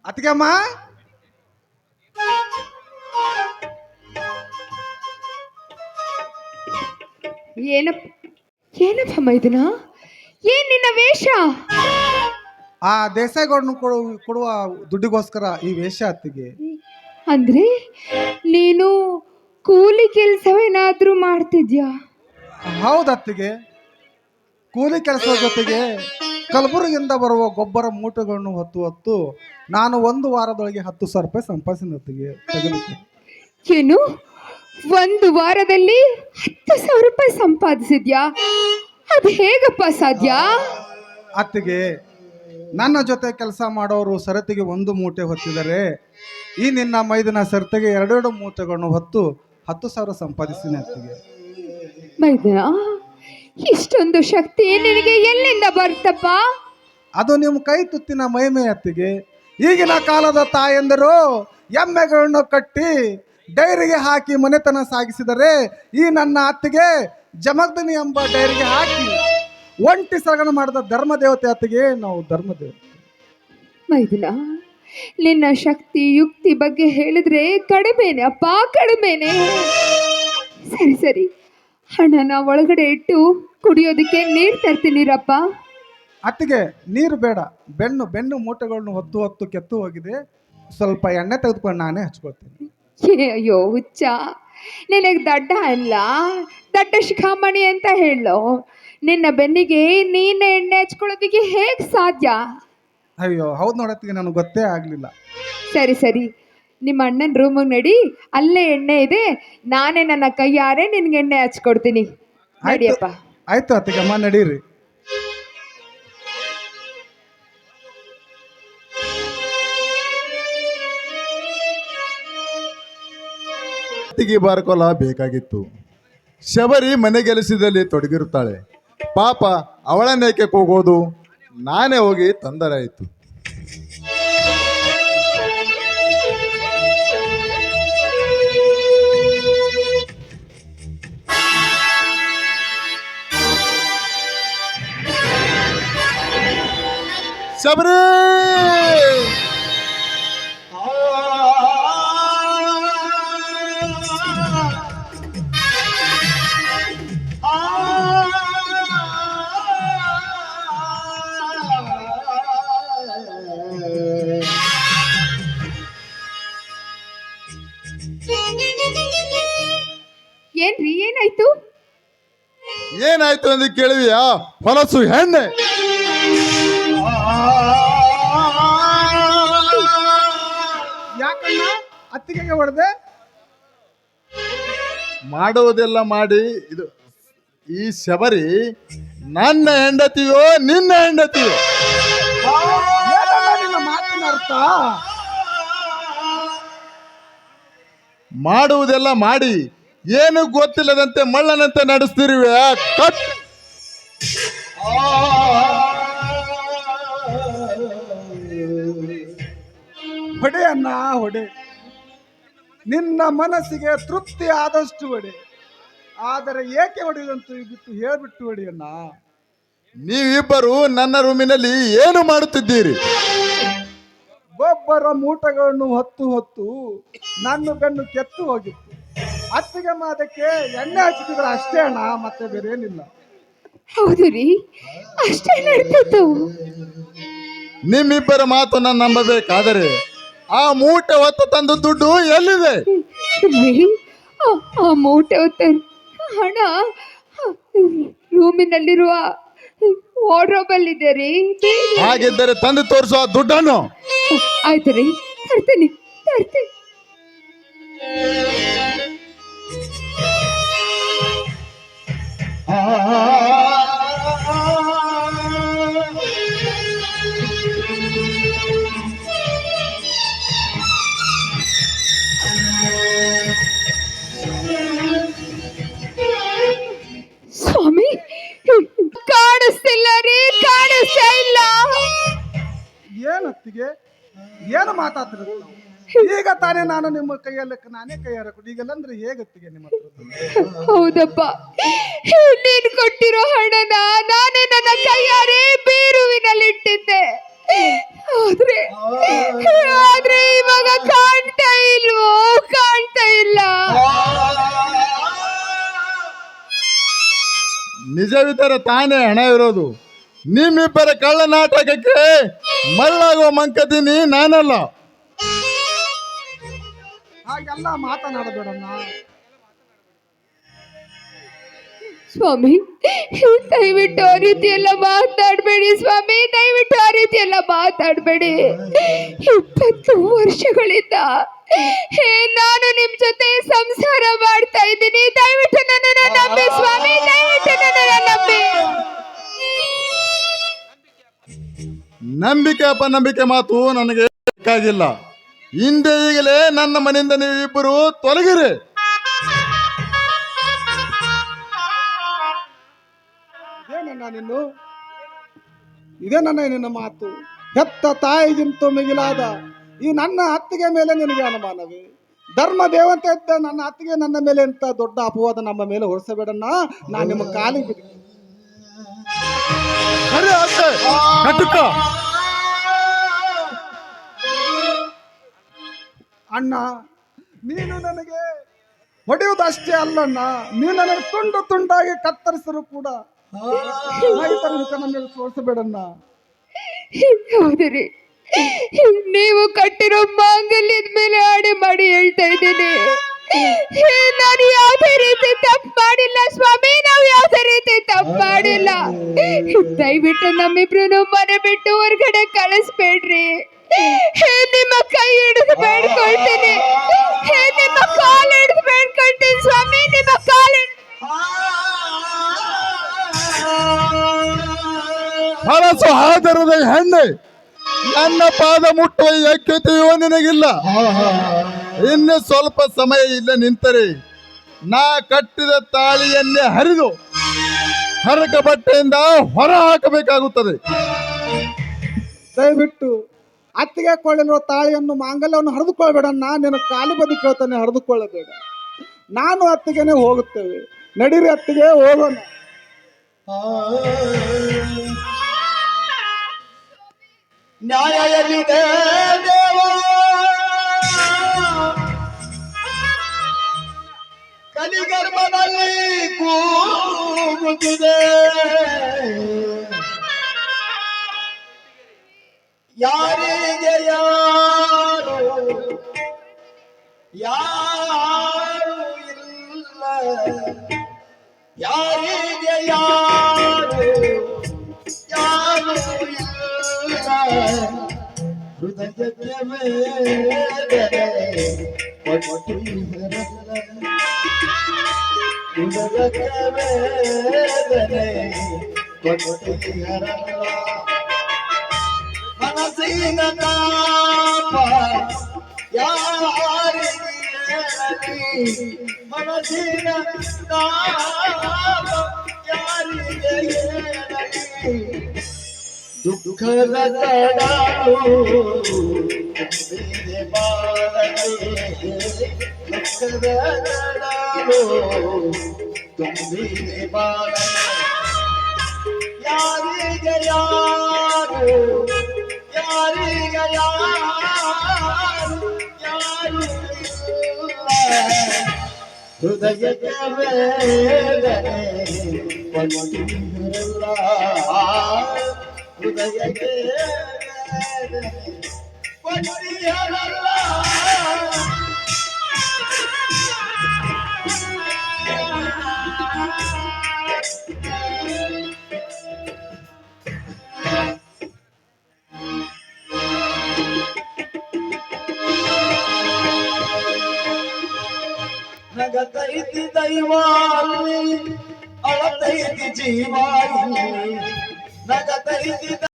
ಅತ್ತಿಗೆಮ್ಮ ಏನಪ್ಪ ಏನಪ್ಪ ಮೈದುನ, ಏನ್ ನಿನ್ನ ವೇಷ? ಆ ದೇಸಾಯಿಗೌಡನು ಕೊಡುವ ದುಡ್ಡಿಗೋಸ್ಕರ ಈ ವೇಷ ಅತ್ತಿಗೆ. ಅಂದ್ರೆ ನೀನು ಕೂಲಿ ಕೆಲಸವೇನಾದ್ರೂ ಮಾಡ್ತಿದ್ಯಾ? ಹೌದು ಅತ್ತಿಗೆ, ಕೂಲಿ ಕೆಲಸದ ಜೊತೆಗೆ ಕಲಬುರಗಿಯಿಂದ ಬರುವ ಗೊಬ್ಬರ ಮೂಟೆಗಳನ್ನು ಹೊತ್ತು ಹೊತ್ತು ನಾನು ಒಂದು ವಾರದೊಳಗೆ 10,000 ರೂಪಾಯಿ ಸಂಪಾದಿಸಿದ ಅತ್ತಿಗೆ. ಏನು, ಒಂದು ವಾರದಲ್ಲಿ 10,000 ರೂಪಾಯಿ ಸಂಪಾದಿಸಿದ್ಯಾ? ಅದು ಹೇಗಪ್ಪ ಸಾಧ್ಯ? ಅತ್ತಿಗೆ, ನನ್ನ ಜೊತೆ ಕೆಲಸ ಮಾಡೋರು ಸರತಿಗೆ 1 ಮೂಟೆ ಹೊತ್ತಿದರೆ ಈ ನಿನ್ನ ಮೈದನ ಸರತಿಗೆ 2 ಮೂಟೆಗಳನ್ನು ಹೊತ್ತು 10,000 ಸಂಪಾದಿಸ್ತೀನಿ ಅತ್ತಿಗೆ. ಮೈದನ, ಇಷ್ಟೊಂದು ಶಕ್ತಿ ನಿನಗೆ ಎಲ್ಲಿಂದ ಬರ್ತಪ್ಪ? ಅದು ನಿಮ್ಮ ಕೈ ತುತ್ತಿನ ಮಹಿಮೆ ಅತ್ತಿಗೆ. ಈಗಿನ ಕಾಲದ ತಾಯಂದರು ಎಮ್ಮೆಗಳನ್ನು ಕಟ್ಟಿ ಡೈರಿಗೆ ಹಾಕಿ ಮನೆತನ ಸಾಗಿಸಿದರೆ ಈ ನನ್ನ ಅತ್ತಿಗೆ ಜಮಗ್ದನಿ ಎಂಬ ಡೈರಿಗೆ ಹಾಕಿ ಒಂಟಿ ಸಗಣ ಮಾಡಿದ ಧರ್ಮದೇವತೆ ಅತ್ತಿಗೆ. ನಾವು ಧರ್ಮದೇವತೆ. ಮೈದುನ, ನಿನ್ನ ಶಕ್ತಿ ಯುಕ್ತಿ ಬಗ್ಗೆ ಹೇಳಿದ್ರೆ ಕಡಿಮೆನೆ ಅಪ್ಪ, ಕಡಿಮೆನೆ. ಸರಿ ಸರಿ, ಹಣನ ಒಳಗಡೆ ಇಟ್ಟು ಕುಡಿಯೋದಕ್ಕೆ ನೀರು ತರ್ತೀನಿರಪ್ಪ. ಅತ್ತಿಗೆ, ನೀರು ಬೇಡ, ಬೆನ್ನು ಮೂಟೆಗಳನ್ನು ಹೊತ್ತು ಹೊತ್ತು ಕೆತ್ತು ಹೋಗಿದೆ. ಸ್ವಲ್ಪ ಎಣ್ಣೆ ತೆಗೆದುಕೊಂಡು ನಾನೇ ಹಚ್ಕೊಳ್ತೀನಿ. ಅಯ್ಯೋ ಹುಚ್ಚ, ನಿನಗೆ ದಡ್ಡ ಅಲ್ಲ, ದಡ್ಡ ಶಿಖಾಮಣಿ ಅಂತ ಹೇಳೋ. ನಿನ್ನ ಬೆನ್ನಿಗೆ ನೀನೆ ಎಣ್ಣೆ ಹಚ್ಕೊಳ್ಳೋದಕ್ಕೆ ಹೇಗೆ ಸಾಧ್ಯ? ಅಯ್ಯೋ ಹೌದು ನೋಡತ್ತಿಗೆ, ನನಗೆ ಗೊತ್ತೇ ಆಗಲಿಲ್ಲ. ಸರಿ ಸರಿ, ನಿಮ್ಮ ಅಣ್ಣನ ರೂಮಿಗೆ ನಡಿ, ಅಲ್ಲೇ ಎಣ್ಣೆ ಇದೆ, ನಾನೇ ನನ್ನ ಕೈಯಾರೆ ನಿನ್ಗೆ ಎಣ್ಣೆ ಹಚ್ಕೊಡ್ತೀನಿ. ನಡಿಯಪ್ಪ. ಆಯ್ತು ಅತ್ತಿಗೆ, ಅಮ್ಮ ನಡೀರಿ. ಅತ್ತಿಗೆ ಬಾರ್ಕೊಲ ಬೇಕಾಗಿತ್ತು. ಶಬರಿ ಮನೆ ಕೆಲಸದಲ್ಲಿ ತೊಡಗಿರುತ್ತಾಳೆ. ಪಾಪ ಅವಳನ್ನೇಕೆ ಕೂಗೋದು, ನಾನೇ ಹೋಗಿ ತಂದರಾಯಿತು. ಶಬರಿ, ಏನ್ರಿ, ಏನಾಯ್ತು? ಏನಾಯ್ತು ಎಂದು ಕೇಳಿದ್ಯಾ? ಹೊಲಸು ಹೆಣ್ಣೆ, ಯಾಕಣ್ಣ ಅತ್ತಿಗೆಗೆ ಹೊಡೆದೆ? ಮಾಡುವುದೆಲ್ಲ ಮಾಡಿ ಇದು ಈ ಶಬರಿ ನನ್ನ ಹೆಂಡತಿಯೋ ನಿನ್ನ ಹೆಂಡತಿಯೋ? ಏನಣ್ಣ ನಿನ್ನ ಮಾತಿನ ಅರ್ಥ? ಮಾಡುವುದೆಲ್ಲ ಮಾಡಿ ಏನು ಗೊತ್ತಿಲ್ಲದಂತೆ ಮಳ್ಳನಂತೆ ನಡೆಸ್ತಿರುವೆ. ಕಟ್ ಹೊಡೆ ಅಣ್ಣ, ಹೊಡೆ. ನಿನ್ನ ಮನಸ್ಸಿಗೆ ತೃಪ್ತಿ ಆದಷ್ಟು ಹೊಡೆ, ಆದರೆ ಏಕೆ ಹೊಡೆದಂತೂ ಬಿಟ್ಟು ಹೇಳ್ಬಿಟ್ಟು ಹೊಡೆಯಣ್ಣ. ನೀವಿಬ್ಬರು ನನ್ನ ರೂಮಿನಲ್ಲಿ ಏನು ಮಾಡುತ್ತಿದ್ದೀರಿ? ಗೊಬ್ಬರ ಮೂಟೆಗಳನ್ನು ಹೊತ್ತು ಹೊತ್ತು ನನ್ನ ಬೆನ್ನು ಕೆತ್ತು ಹೋಗಿತ್ತು. ಅತ್ತಿಗೆ ಅದಕ್ಕೆ ಎಣ್ಣೆ ಹಚ್ಚಿದ್ರೆ ಅಷ್ಟೇ ಅಣ್ಣ, ಮತ್ತೆ ಬೇರೆ ಏನಿಲ್ಲ. ಹೌದು ರೀ, ಅಷ್ಟೇ ನಡ್ತಿತ್ತು. ನಿಮ್ಮಿಬ್ಬರ ಮಾತು ನಾನು ನಂಬಬೇಕಾದರೆ ಆ ಮೂಟೆ ಹೊತ್ತು ತಂದು ದುಡ್ಡು ಎಲ್ಲಿದೆ? ರೀ, ಆ ಮೂಟೆ ಹೊತ್ತ ಹಣ ರೂಮಿನಲ್ಲಿರುವ ವಾರ್ಡ್ರೋಬಲ್ಲಿ ಇದೆ ರೀ. ಹಾಗಿದ್ದರೆ ತಂದು ತೋರಿಸುವ ದುಡ್ಡನ್ನು. ಆಯ್ತು ರೀ, ತರ್ತೀನಿ ತರ್ತೀನಿ. ಸ್ವಾಮಿ, ಕಾಣಿಸ್ತಿಲ್ಲ ರೀ, ಕಾಣಿಸ್ತಾ ಇಲ್ಲ. ಏನತ್ತಿಗೆ ಏನು ಮಾತಾಡ್ತಿರ? ಈಗ ತಾನೇ ನಾನು ನಿಮ್ಮ ಕೈಯಲ್ಲಿ ನಾನೇ ಕೈ ಹಾರಕೊಂಡು ಈಗೆಲ್ಲ ಅಂದ್ರೆ ಹೇಗತ್ತಿಗೆ ನಿಮ್ಮ ಹತ್ರ? ಹೌದಪ್ಪ, ನೀನು ಕೊಟ್ಟಿರೋ ಹಣನ ನಾನೇ ನನ್ನ ಕೈಯಾರೆ ಬೀರುವಿನಲ್ಲಿ ಇಟ್ಟಿದ್ದೆ. ಬೇರೆ ತಾನೇ ಹಣ ಇರೋದು. ನಿಮ್ಮಿಬ್ಬರ ಕಳ್ಳ ನಾಟಕಕ್ಕೆ ಮಳ್ಳಾಗುವ ಮಂಕದಿನಿ ನಾನಲ್ಲ. ಹಾಗೆಲ್ಲ ಮಾತನಾಡಬೇಡಣ್ಣ. ಸ್ವಾಮಿ, ದಯವಿಟ್ಟು ಆ ರೀತಿ ಎಲ್ಲ ಮಾತಾಡಬೇಡಿ ಸ್ವಾಮಿ, ದಯವಿಟ್ಟು ಆ ರೀತಿ ಎಲ್ಲ ಮಾತಾಡಬೇಡಿ. 20 ವರ್ಷಗಳಿಂದ ನಾನು ನಿಮ್ ಜೊತೆ ಸಂಸಾರ ಮಾಡ್ತಾ ಇದ್ದೀನಿ. ದಯವಿಟ್ಟು ನನ್ನನ್ನು ನಂಬಿ ಸ್ವಾಮಿ, ದಯವಿಟ್ಟು ನನ್ನನ್ನು ನಂಬಿ. ನಂಬಿಕೆ ಅಪನಂಬಿಕೆ ಮಾತು ನನಗೆ ಬೇಕಾಗಿಲ್ಲ. ಹಿಂದೆ ಈಗಲೇ ನನ್ನ ಮನೆಯಿಂದ ನೀವಿಬ್ಬರು ತೊಲಗಿರಿ. ಇದೇನನ್ನ ನಿನ್ನ ಮಾತು? ಹೆತ್ತ ತಾಯಿಗಿಂತ ಮಿಗಿಲಾದ ಈ ನನ್ನ ಅತ್ತಿಗೆ ಮೇಲೆ ನಿನಗೆ ಅನುಮಾನವೇ? ಧರ್ಮ ದೇವತೆ ಇದ್ದ ನನ್ನ ಅತ್ತಿಗೆ ನನ್ನ ಮೇಲೆ ಎಂತ ದೊಡ್ಡ ಅಪವಾದ ನಮ್ಮ ಮೇಲೆ ಹೊರಿಸಬೇಡಣ್ಣ. ನಾನು ನಿಮ್ಮ ಕಾಲಿಗೆ ಬಿದ್ದು ಸರಿ ಅತ್ತೆ, ಕಟ್ಟುಕ. ಅಣ್ಣ, ನೀನು ನನಗೆ ಹೊಡೆಯುವುದಷ್ಟೇ ಅಲ್ಲಣ್ಣ, ನೀನು ನನಗೆ ತುಂಡು ತುಂಡಾಗಿ ಕತ್ತರಿಸರು ಕೂಡ ನನ್ನ ತೋರಿಸಬೇಡಣ್ಣ. ಹೌದ್ರಿ, ನೀವು ಕಟ್ಟಿರೋ ಮಾಂಗಲ್ಯದ ಮೇಲೆ ಆಡಿ ಮಾಡಿ ಹೇಳ್ತಾ ಇದ್ದೀನಿ. ನಾನು ಯಾವುದೇ ರೀತಿ ತಪ್ಪು ಮಾಡಿಲ್ಲ ಸ್ವಾಮಿ, ನಾವು ಯಾವುದೇ ರೀತಿ ತಪ್ಪು ಮಾಡಿಲ್ಲ. ದಯವಿಟ್ಟು ನಮ್ಮಿಬ್ರು ಮನೆ ಬಿಟ್ಟು ಹೊರಗಡೆ ಕಳಿಸ್ಬೇಡ್ರಿ. ನಿಮ್ಮ ಕೈ ಹಿಡಿದು ಬೇಡ್ಕೊಳ್ತೀನಿ, ನಿಮ್ಮ ಕಾಲು ಹಿಡಿದು ಬೇಡ್ಕೊಳ್ತೀನಿ ಸ್ವಾಮಿ, ನಿಮ್ಮ ಕಾಲು. ಹರಸು ಹಾದರದ ಹೆಣ್ಣೆ, ನನ್ನ ಪಾದ ಮುಟ್ಟುವ ಯೋಗ್ಯತೆಯೋ ನಿನಗಿಲ್ಲ. ಇನ್ನು ಸ್ವಲ್ಪ ಸಮಯ ಇಲ್ಲ ನಿಂತರೆ ನಾ ಕಟ್ಟಿದ ತಾಳಿಯನ್ನೇ ಹರಿದು ಹರಕ ಬಟ್ಟೆಯಿಂದ ಹೊರ ಹಾಕಬೇಕಾಗುತ್ತದೆ. ದಯವಿಟ್ಟು ಅತ್ತಿಗೆ ಕೊಳ್ಳಿರುವ ತಾಳಿಯನ್ನು ಮಾಂಗಲ್ಯವನ್ನು ಹರಿದುಕೊಳ್ಬೇಡಣ್ಣ. ನಿನ್ನ ಕಾಲು ಬದಿ ಕೇಳ್ತಾನೆ, ಹರಿದುಕೊಳ್ಳಬೇಡ. ನಾನು ಅತ್ತಿಗೆನೆ ಹೋಗುತ್ತೇವೆ. ನಡೀರಿ ಅತ್ತಿಗೆ, ಹೋಗೋಣ. ನ್ಯಾಯ ಎಲ್ಲಿದೆ ದೇವ? ಕಲಿಗರ್ಭದಲ್ಲಿ ಕೂಗುತ್ತಿದೆ. ಯಾರಿಗೆ ಯಾರು ಯಾರು ಇಲ್ಲ, ಯಾರಿಗೆ ಯಾರು ಯಾರು ಇಲ್ಲ. ಹೃದಯಕ್ಕೆ ವೇದನೆ ಕೊಟ್ಟು ಇರಲ್ಲ, ಹೃದಯಕ್ಕೆ ವೇದನೆ ಕೊಟ್ಟು ಇರಲ್ಲ. ಮನಸ್ಸಿನ ತಾಪ ಯಾರಿಗೆ ಹೇಳಲಿ, ಮನಸ್ಸಿನ ತಾಪ ಯಾರಿಗೆ ಹೇಳಲಿ. ದುಃಖದ ಕಡಲು ತುಂಬಿದೆ ಬಾಳಲಿ, ದುಃಖದ ಕಡಲು ತುಂಬಿದೆ ಬಾಳಲಿ. ಯಾರಿಗೆ ಯಾರು ಯಾರಿಗೆ ಯಾರು ಯಾರು ಇಲ್ಲ. ಹೃದಯಕ್ಕೆ ವೇದನೆ ಕೊಟ್ಟಿರಲ್ಲ, ಹೃದಯಕ್ಕೆ ವೇದನೆ ಕೊಟ್ಟಿರಲ್ಲ. ನಗತೈತಿ ದೈವಾಲಿ, ಅಳತೈತಿ ಜೀವಾಲಿ, ನಗತೈತಿ